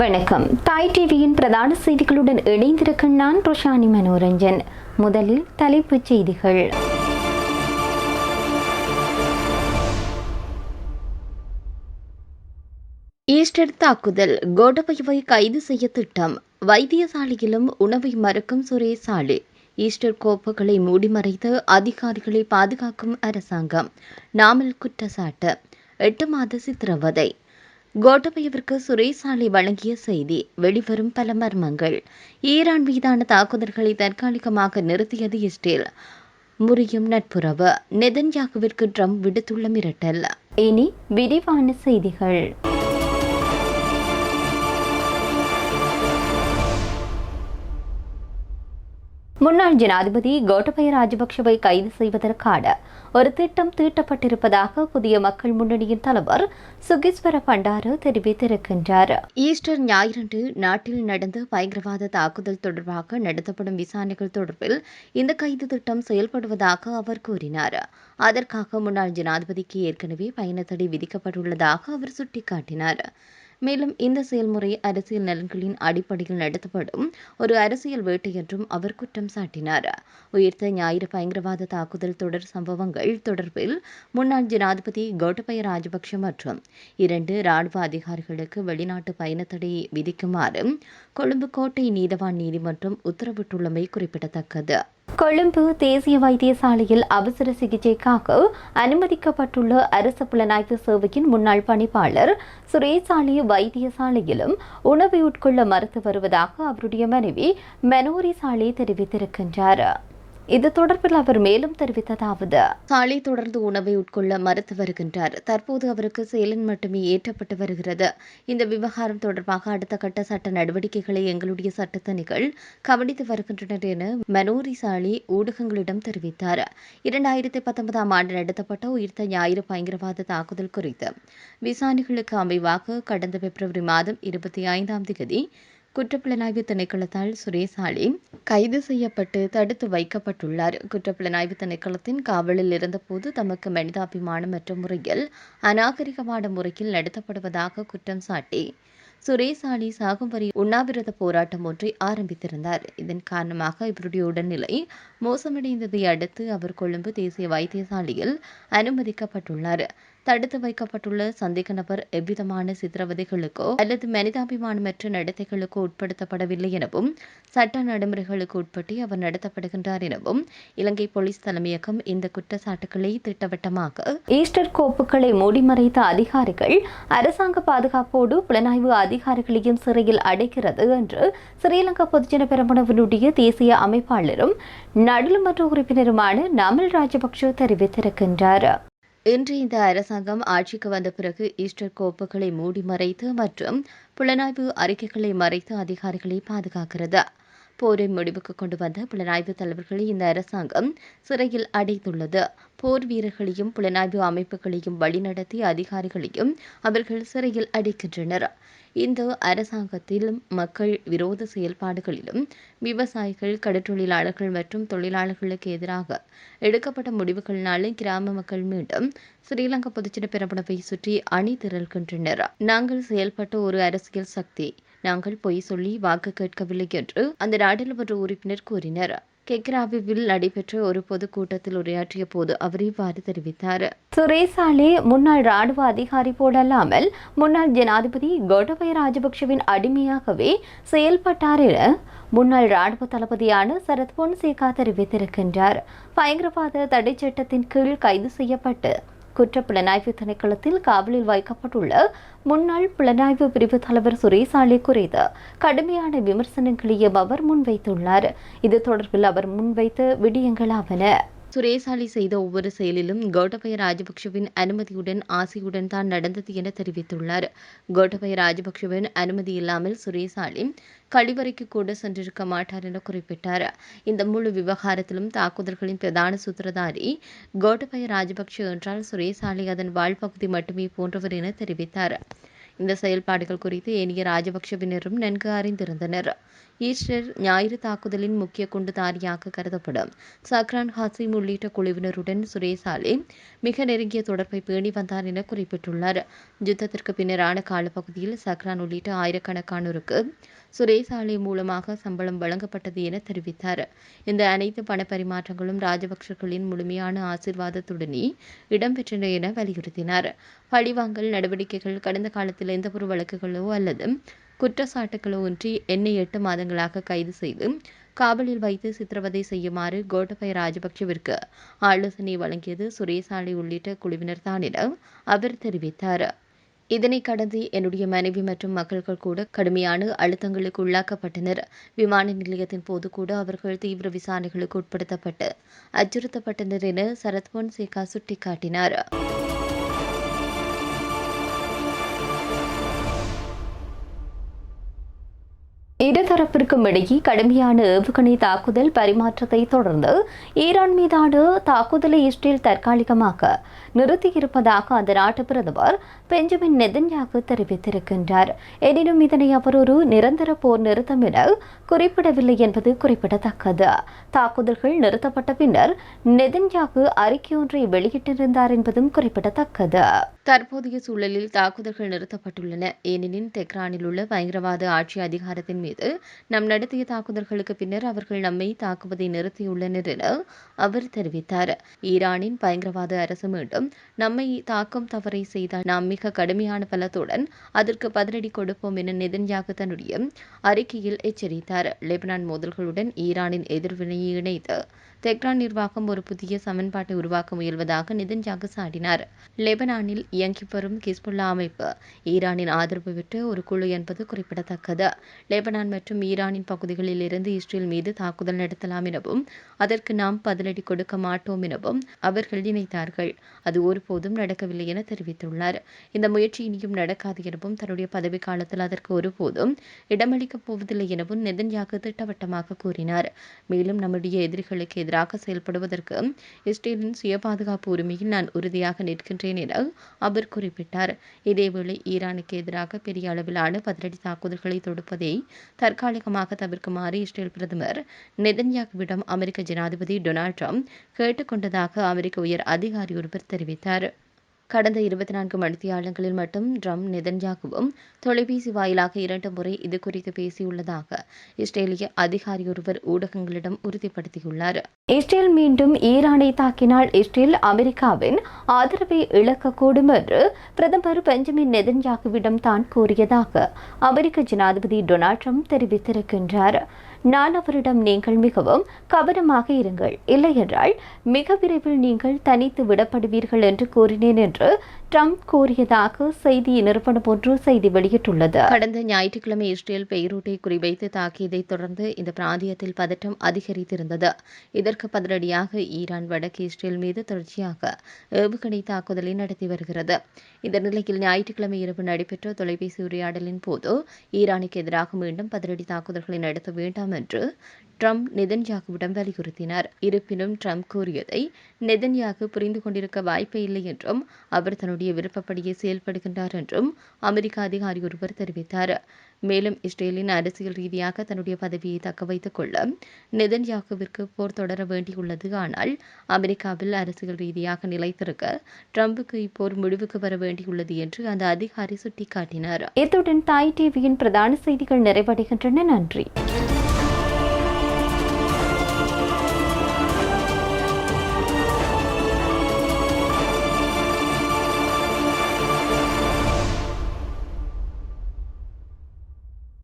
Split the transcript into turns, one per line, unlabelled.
வணக்கம். தாய் டிவியின் பிரதான செய்திகளுடன் இணைந்திருக்கும் நான் ரோஷானி மனோரஞ்சன். முதலில் தலைப்புச் செய்திகள். ஈஸ்டர் தாக்குதல், கோடபயவை கைது செய்ய திட்டம். வைத்தியசாலையிலும் உணவை மறுக்கும் சுரேசாலி. ஈஸ்டர் கோப்புகளை மூடிமறைத்து அதிகாரிகளை பாதுகாக்கும் அரசாங்கம். நாமல் குற்றச்சாட்டு. 8 மாத சித்திரவதை. கோட்டபயவிற்கு சுரேசாலை வழங்கிய செய்தி. வெளிவரும் பல மர்மங்கள். ஈரான் மீதான தாக்குதல்களை தற்காலிகமாக நிறுத்தியது இஸ்ரேல். முறியும் நட்புறவு. நெதன்யாகுவிற்கு ட்ரம்ப் விடுத்துள்ள மிரட்டல். இனி விரிவான செய்திகள். முன்னாள் ஜனாதிபதி கோட்டபய ராஜபக்ஷவை கைது செய்வதற்கான ஒரு திட்டம் தீட்டப்பட்டிருப்பதாக புதிய மக்கள் முன்னணியின் தலைவர் சுகேஸ்வர பண்டார தெரிவித்திருக்கின்றார். ஈஸ்டர் ஞாயிறன்று நாட்டில் நடந்த பயங்கரவாத தாக்குதல் தொடர்பாக நடத்தப்படும் விசாரணைகள் தொடர்பில் இந்த கைது திட்டம் செயல்படுவதாக அவர் கூறினார். அதற்காக முன்னாள் ஜனாதிபதிக்கு ஏற்கனவே பயண தடை விதிக்கப்பட்டுள்ளதாக அவர் சுட்டிக்காட்டினார். மேலும் இந்த செயல்முறை அரசியல் நலன்களின் அடிப்படையில் நடத்தப்படும் ஒரு அரசியல் வேட்டை என்றும் அவர் குற்றம் சாட்டினார். உயிர்த்த ஞாயிறு பயங்கரவாத தாக்குதல் தொடர் சம்பவங்கள் தொடர்பில் முன்னாள் ஜனாதிபதி கோட்டபய ராஜபக்ஷ மற்றும் 2 இராணுவ அதிகாரிகளுக்கு வெளிநாட்டு பயண தடை விதிக்குமாறு கொழும்பு கோட்டை நீதவான் நீதிமன்றம் உத்தரவிட்டுள்ளமை குறிப்பிடத்தக்கது. கொழும்பு தேசிய வைத்தியசாலையில் அவசர சிகிச்சைக்காக அனுமதிக்கப்பட்டுள்ள அரசு புலனாய்வு சேவையின் முன்னாள் பணிப்பாளர் சுரேசாலி வைத்தியசாலையிலும் உணவை உட்கொள்ள மறுத்து வருவதாக அவருடைய மனைவி மெனோரி சாலி தெரிவித்திருக்கின்றார். இது தொடர்பில் அவர் மேலும் தெரிவித்ததாவது: சாலை தொடர்ந்து உணவை உட்கொள்ள மறுத்து வருகின்றார். தற்போது அவருக்கு செயலின் மட்டுமே ஏற்றப்பட்டு வருகிறது. இந்த விவகாரம் தொடர்பாக அடுத்த கட்ட சட்ட நடவடிக்கைகளை எங்களுடைய சட்டத்தணிகள் கவனித்து வருகின்றனர் என மனோரி சாலி ஊடகங்களிடம் தெரிவித்தார். 2019 ஆண்டு நடத்தப்பட்ட உயிர்த்த ஞாயிறு பயங்கரவாத தாக்குதல் குறித்து விசாரணைகளுக்கு அமைவாக கடந்த பிப்ரவரி மாதம் 25 குற்றப்புலனாய்வு திணைக்களத்தால் சுரேசாலி கைது செய்யப்பட்டு தடுத்து வைக்கப்பட்டுள்ளார். குற்றப்புலனாய்வு திணைக்களத்தின் காவலில் இருந்தபோது தமக்கு மனிதாபிமானமற்ற முறையில் அநாகரிகமான முறையில் நடத்தப்படுவதாக குற்றம் சாட்டி சுரேசாலி சாகும் வரை உண்ணாவிரத போராட்டம் ஒன்றை ஆரம்பித்திருந்தார். இதன் காரணமாக இவருடைய உடல்நிலை மோசமடைந்ததை அடுத்து அவர் கொழும்பு தேசிய வைத்தியசாலையில் அனுமதிக்கப்பட்டுள்ளார். தடுத்து வைக்கப்பட்டுள்ள சந்தேக நபர் எவ்விதமான சித்திரவதைகளுக்கோ அல்லது மனிதாபிமானமற்ற நடத்தைகளுக்கோ உட்படுத்தப்படவில்லை எனவும் சட்ட நடைமுறைகளுக்கு உட்பட்டு அவர் நடத்தப்படுகின்றார் எனவும் இலங்கை போலீஸ் தலைமையகம் இந்த குற்றச்சாட்டுகளை திட்டவட்டமாக ஈஸ்டர் கோப்புகளை மூடிமறைத்த அதிகாரிகள் அரசாங்க பாதுகாப்போடு புலனாய்வு அதிகாரிகளையும் சிறையில் அடைக்கிறது என்று ஸ்ரீலங்கா பொதுஜன பெரமுனவினுடைய தேசிய அமைப்பாளரும் நாடாளுமன்ற உறுப்பினருமான நாமல் ராஜபக்ஷ தெரிவித்திருக்கின்றார். இன்று இந்த அரசாங்கம் ஆட்சிக்கு வந்த பிறகு ஈஸ்டர் கோப்புகளை மூடி மறைத்து மற்றும் புலனாய்வு அறிக்கைகளை மறைத்து அதிகாரிகளை பாதுகாக்கிறது. போரை முடிவுக்கு கொண்டு வந்த புலனாய்வு தலைவர்களை இந்த அரசாங்கம் சிறையில் அடைத்துள்ளது. போர் வீரர்களையும் புலனாய்வு அமைப்புகளையும் வழிநடத்தி அதிகாரிகளையும் அவர்கள் சிறையில் அடைக்கின்றனர். இந்த அரசாங்கத்திலும் மக்கள் விரோத செயல்பாடுகளிலும் விவசாயிகள், கடற்றொழிலாளர்கள் மற்றும் தொழிலாளர்களுக்கு எதிராக எடுக்கப்பட்ட முடிவுகளினாலும் கிராம மக்கள் மீண்டும் ஸ்ரீலங்கா பொதுஜன பெரமுனவை சுற்றி அணி திரள்கின்றனர். நாங்கள் செயல்பட்ட ஒரு அரசியல் சக்தி. நாங்கள் பொய் சொல்லி வாக்கு கேட்கவில்லை என்று அந்த நாடாளுமன்ற உறுப்பினர் கூறினர். கெக்ராவில் நடைபெற்ற ஒரு பொதுக்கூட்டத்தில் உரையாற்றிய போது அவர் இவ்வாறு தெரிவித்தார். சுரேசாலே முன்னாள் ராணுவ அதிகாரி போலல்லாமல் முன்னாள் ஜனாதிபதி கோட்டபய ராஜபக்ஷவின் அடிமையாகவே செயல்பட்டார் என முன்னாள் ராணுவ தளபதியான சரத் பொன்சேகா தெரிவித்திருக்கின்றார். பயங்கரவாத தடை சட்டத்தின் கீழ் கைது செய்யப்பட்டு குற்றப்புலனாய்வு திணைக்களத்தில் காவலில் வைக்கப்பட்டுள்ள முன்னாள் புலனாய்வு பிரிவு தலைவர் சுரேசாலி குறித்து கடுமையான விமர்சனங்களையும் அவர் முன்வைத்துள்ளார். இது தொடர்பில் அவர் முன்வைத்த விடயங்களாவன: சுரேசாலி செய்த ஒவ்வொரு செயலிலும் கோட்டபய ராஜபக்ஷவின் அனுமதியுடன் ஆசையுடன் தான் நடந்தது என தெரிவித்துள்ளார். கோட்டபய ராஜபக்ஷவின் அனுமதி இல்லாமல் சுரேசாலி கழிவறைக்கு கூட சென்றிருக்க மாட்டார் என குறிப்பிட்டார். இந்த முழு விவகாரத்திலும் தாக்குதல்களின் பிரதான சூத்திரதாரி கோட்டபய ராஜபக்ஷ என்றால் சுரேசாலி அதன் வாழ்பகுதி மட்டுமே போன்றவர் என தெரிவித்தார். இந்த செயல்பாடுகள் குறித்து ஏனைய ராஜபக்ஷவினரும் நன்கு அறிந்திருந்தனர். ஈஸ்டர் ஞாயிறு தாக்குதலின் முக்கிய குண்டுதாரியாக கருதப்படும் சக்ரான் ஹசீம் உள்ளிட்ட குழுவினருடன் சுரேஷ் ஆலே மிக நெருங்கிய தொடர்பை பேணி வந்தார் என குறிப்பிட்டுள்ளார். யுத்தத்திற்கு பின்னரான காலப்பகுதியில் சக்ரான் உள்ளிட்ட ஆயிரக்கணக்கானோருக்கு சுரேஷ் ஆலே மூலமாக சம்பளம் வழங்கப்பட்டது என தெரிவித்தார். இந்த அனைத்து பணப்பரிமாற்றங்களும் ராஜபக்சர்களின் முழுமையான ஆசீர்வாதத்துடனே இடம்பெற்றன என வலியுறுத்தினார். பழிவாங்கல் நடவடிக்கைகள் கடந்த காலத்தில் எந்தவொரு வழக்குகளோ அல்லது குற்றச்சாட்டுகளோ இன்றி என்னை 8 மாதங்களாக கைது செய்து காவலில் வைத்து சித்திரவதை செய்யுமாறு கோட்டபய ராஜபக்சவிற்கு ஆலோசனை வழங்கியது சுரேஷ் ஆலே உள்ளிட்ட குழுவினர் தான் என அவர் தெரிவித்தார். இதனை கடந்து என்னுடைய மனைவி மற்றும் மக்கள்கள் கூட கடுமையான அழுத்தங்களுக்கு உள்ளாக்கப்பட்டனர். விமான நிலையத்தின் போது கூட அவர்கள் தீவிர விசாரணைகளுக்கு உட்படுத்தப்பட்டு அச்சுறுத்தப்பட்டனர் என சரத் பொன்சேகா சுட்டிக்காட்டினார். இருதரப்பிற்கும் இடையே கடுமையான ஏவுகணை தாக்குதல் பரிமாற்றத்தை தொடர்ந்து ஈரான் மீதான தாக்குதலை இஸ்ரேல் தற்காலிகமாக நிறுத்தியிருப்பதாக அந்த நாட்டு பிரதமர் பெஞ்சமின் நெதன்யாகு தெரிவித்திருக்கின்றார். எனினும் இதனை அவர் ஒரு நிரந்தர போர் நிறுத்தம் என குறிப்பிடவில்லை என்பது குறிப்பிடத்தக்கது. தாக்குதல்கள் நிறுத்தப்பட்ட பின்னர் நெதன்யாகு அறிக்கையொன்றை வெளியிட்டிருந்தார் என்பதும் குறிப்பிடத்தக்கது. தற்போதைய சூழலில் தாக்குதல்கள் நிறுத்தப்பட்டுள்ளன. ஏனெனில் தெஹ்ரானில் உள்ள பயங்கரவாத ஆட்சி அதிகாரத்தின் மீது நாம் நடத்திய தாக்குதல்களுக்கு பின்னர் அவர்கள் நம்மை தாக்குவதை நிறுத்தியுள்ளனர் என அவர் தெரிவித்தார். ஈரானின் பயங்கரவாத அரசு மீண்டும் நம்மை தாக்கும் தவறை செய்தால் நாம் மிக கடுமையான பலத்துடன் அதற்கு பதிலடி கொடுப்போம் என நெதன்யாகு தன்னுடைய அறிக்கையில் எச்சரித்தார். லெபனான் மோதல்களுடன் ஈரானின் எதிர்வினையை இணைத்து தெஹ்ரான் நிர்வாகம் ஒரு புதிய சமன்பாட்டை உருவாக்க முயல்வதாக நெதன்யாகு சாடினார். லெபனானில் இயங்கி வரும் ஹிஸ்புல்லா அமைப்பு ஈரானின் ஆதரவு பெற்ற ஒரு குழு என்பது குறிப்பிடத்தக்கது. லெபனான் மற்றும் ஈரானின் பகுதிகளில் இருந்து இஸ்ரேல் மீது தாக்குதல் நடத்தலாம் எனவும் அதற்கு நாம் பதிலடி கொடுக்க மாட்டோம் எனவும் அவர்கள் நினைத்தார்கள். அது ஒருபோதும் நடக்கவில்லை என தெரிவித்துள்ளார். இந்த முயற்சி இனியும் நடக்காது எனவும் தன்னுடைய பதவி காலத்தில் அதற்கு ஒருபோதும் இடமளிக்கப் போவதில்லை எனவும் நெதன்யாகு திட்டவட்டமாக கூறினார். மேலும் நம்முடைய எதிரிகளுக்கு எதிராக செயல்படுவதற்கு இஸ்ரேலின் சுய பாதுகாப்பு உரிமையில் நான் உறுதியாக நிற்கின்றேன் என அவர் குறிப்பிட்டார். இதேவேளை ஈரானுக்கு எதிராக பெரிய அளவிலான பதிலடி தாக்குதல்களை தொடுப்பதை தற்காலிகமாக தவிர்க்குமாறு இஸ்ரேல் பிரதமர் நெதன்யாகுவிடம் அமெரிக்க ஜனாதிபதி டொனால்ட் ட்ரம்ப் கேட்டுக் கொண்டதாக அமெரிக்க உயர் அதிகாரி ஒருவர் தெரிவித்தார். கடந்த 24 மணித்தியாலங்களில் மட்டும் ட்ரம்ப் நெதன்யாகுவும் தொலைபேசி வாயிலாக 2 முறை இது குறித்து பேசியுள்ளதாக இஸ்ரேலிய அதிகாரி ஒருவர் ஊடகங்களிடம் உறுதிப்படுத்தியுள்ளார். இஸ்ரேல் மீண்டும் ஈரானை தாக்கினால் இஸ்ரேல் அமெரிக்காவின் ஆதரவை இழக்கக்கூடும் என்று பிரதமர் பெஞ்சமின் நெதன்யாகுவிடம் தான் கூறியதாக அமெரிக்க ஜனாதிபதி டொனால்ட் ட்ரம்ப் தெரிவித்திருக்கின்றார். நான் அவரிடம் நீங்கள் மிகவும் கவனமாக இருங்கள், இல்லையென்றால் மிக விரைவில் நீங்கள் தனித்து விடப்படுவீர்கள் என்று கூறினேன் என்று ட்ரம்ப் கூறியதாக செய்தி நிறுவனம் ஒன்று செய்தி வெளியிட்டுள்ளது. கடந்த ஞாயிற்றுக்கிழமை இஸ்ரேல் பெய்ரூட்டை குறிவைத்து தாக்கியதை தொடர்ந்து இந்த பிராந்தியத்தில் பதற்றம் அதிகரித்திருந்தது. இதற்கு பதிலடியாக ஈரான் வடக்கு இஸ்ரேல் மீது தொடர்ச்சியாக ஏவுகணை தாக்குதலை நடத்தி வருகிறது. இந்த நிலையில் ஞாயிற்றுக்கிழமை இரவு நடைபெற்ற தொலைபேசி உரையாடலின் போது ஈரானுக்கு எதிராக மீண்டும் பதிலடி தாக்குதல்களை நடத்த வேண்டாம் என்று ட்ரம்ப் நெதன்யாகுவிடம் வலியுறுத்தினார். இருப்பினும் ட்ரம்ப் கூறியதை நெதன்யாகு புரிந்து கொண்டிருக்க வாய்ப்பே இல்லை என்றும் அவர் தன்னுடைய விருப்பப்படியே செயல்படுகின்றார் என்றும் அமெரிக்க அதிகாரி ஒருவர் தெரிவித்தார். மேலும் இஸ்ரேலின் அரசியல் ரீதியாக தன்னுடைய பதவியை தக்க வைத்துக் கொள்ள நெதன்யாகுவிற்கு போர் தொடர வேண்டியுள்ளது. ஆனால் அமெரிக்காவில் அரசியல் ரீதியாக நிலைத்திருக்க ட்ரம்புக்கு இப்போர் முடிவுக்கு வர வேண்டியுள்ளது என்று அந்த அதிகாரி சுட்டிக்காட்டினார். இத்துடன் தாய் டிவியின் பிரதான செய்திகள் நிறைவடைகின்றன. நன்றி.